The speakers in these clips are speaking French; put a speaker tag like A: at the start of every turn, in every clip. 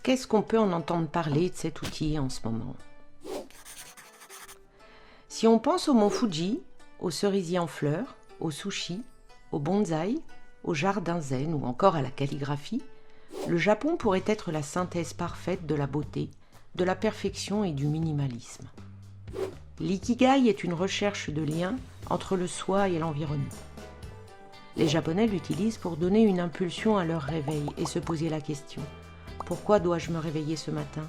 A: Qu'est-ce qu'on peut en entendre parler de cet outil en ce moment? Si on pense au mont Fuji, aux cerisiers en fleurs, au sushi, au bonsaï, au jardin zen ou encore à la calligraphie, le Japon pourrait être la synthèse parfaite de la beauté, de la perfection et du minimalisme. L'ikigai est une recherche de lien entre le soi et l'environnement. Les Japonais l'utilisent pour donner une impulsion à leur réveil et se poser la question « Pourquoi dois-je me réveiller ce matin ?»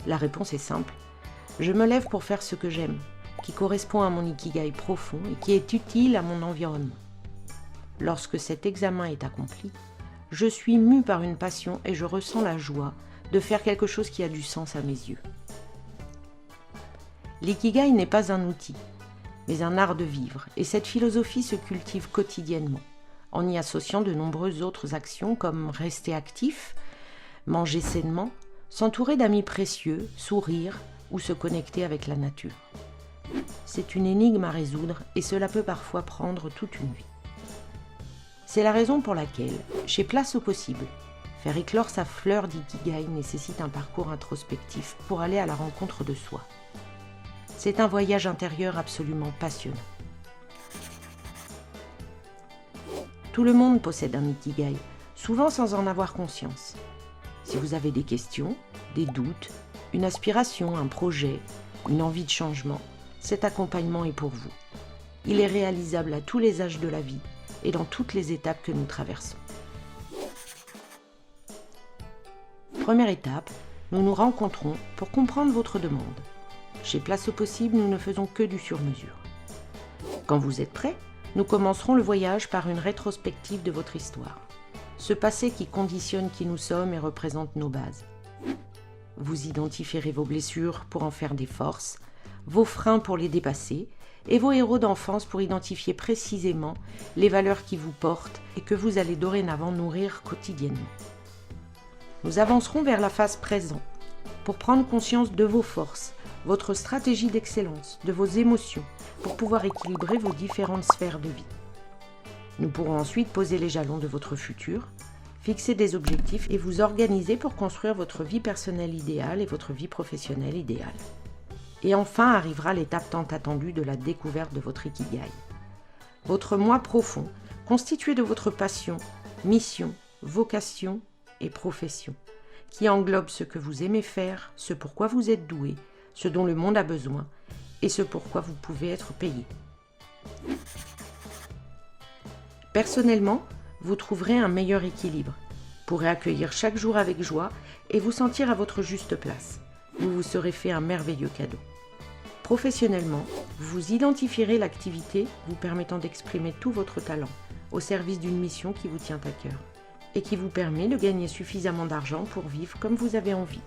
A: La réponse est simple « Je me lève pour faire ce que j'aime, qui correspond à mon ikigai profond et qui est utile à mon environnement. » Lorsque cet examen est accompli, je suis mû par une passion et je ressens la joie de faire quelque chose qui a du sens à mes yeux. L'ikigai n'est pas un outil, mais un art de vivre, et cette philosophie se cultive quotidiennement, en y associant de nombreuses autres actions comme rester actif, manger sainement, s'entourer d'amis précieux, sourire ou se connecter avec la nature. C'est une énigme à résoudre et cela peut parfois prendre toute une vie. C'est la raison pour laquelle, chez Place au Possible, faire éclore sa fleur d'ikigai nécessite un parcours introspectif pour aller à la rencontre de soi. C'est un voyage intérieur absolument passionnant. Tout le monde possède un ikigai, souvent sans en avoir conscience. Si vous avez des questions, des doutes, une aspiration, un projet, une envie de changement, cet accompagnement est pour vous. Il est réalisable à tous les âges de la vie et dans toutes les étapes que nous traversons. Première étape, nous nous rencontrons pour comprendre votre demande. Chez Place au Possible, nous ne faisons que du sur-mesure. Quand vous êtes prêts, nous commencerons le voyage par une rétrospective de votre histoire. Ce passé qui conditionne qui nous sommes et représente nos bases. Vous identifierez vos blessures pour en faire des forces, vos freins pour les dépasser, et vos héros d'enfance pour identifier précisément les valeurs qui vous portent et que vous allez dorénavant nourrir quotidiennement. Nous avancerons vers la phase présent pour prendre conscience de vos forces, votre stratégie d'excellence, de vos émotions, pour pouvoir équilibrer vos différentes sphères de vie. Nous pourrons ensuite poser les jalons de votre futur, fixer des objectifs et vous organiser pour construire votre vie personnelle idéale et votre vie professionnelle idéale. Et enfin arrivera l'étape tant attendue de la découverte de votre ikigai. Votre moi profond, constitué de votre passion, mission, vocation et profession, qui englobe ce que vous aimez faire, ce pourquoi vous êtes doué, ce dont le monde a besoin et ce pourquoi vous pouvez être payé. Personnellement, vous trouverez un meilleur équilibre, pourrez accueillir chaque jour avec joie et vous sentir à votre juste place. Vous vous serez fait un merveilleux cadeau. Professionnellement, vous identifierez l'activité vous permettant d'exprimer tout votre talent au service d'une mission qui vous tient à cœur et qui vous permet de gagner suffisamment d'argent pour vivre comme vous avez envie.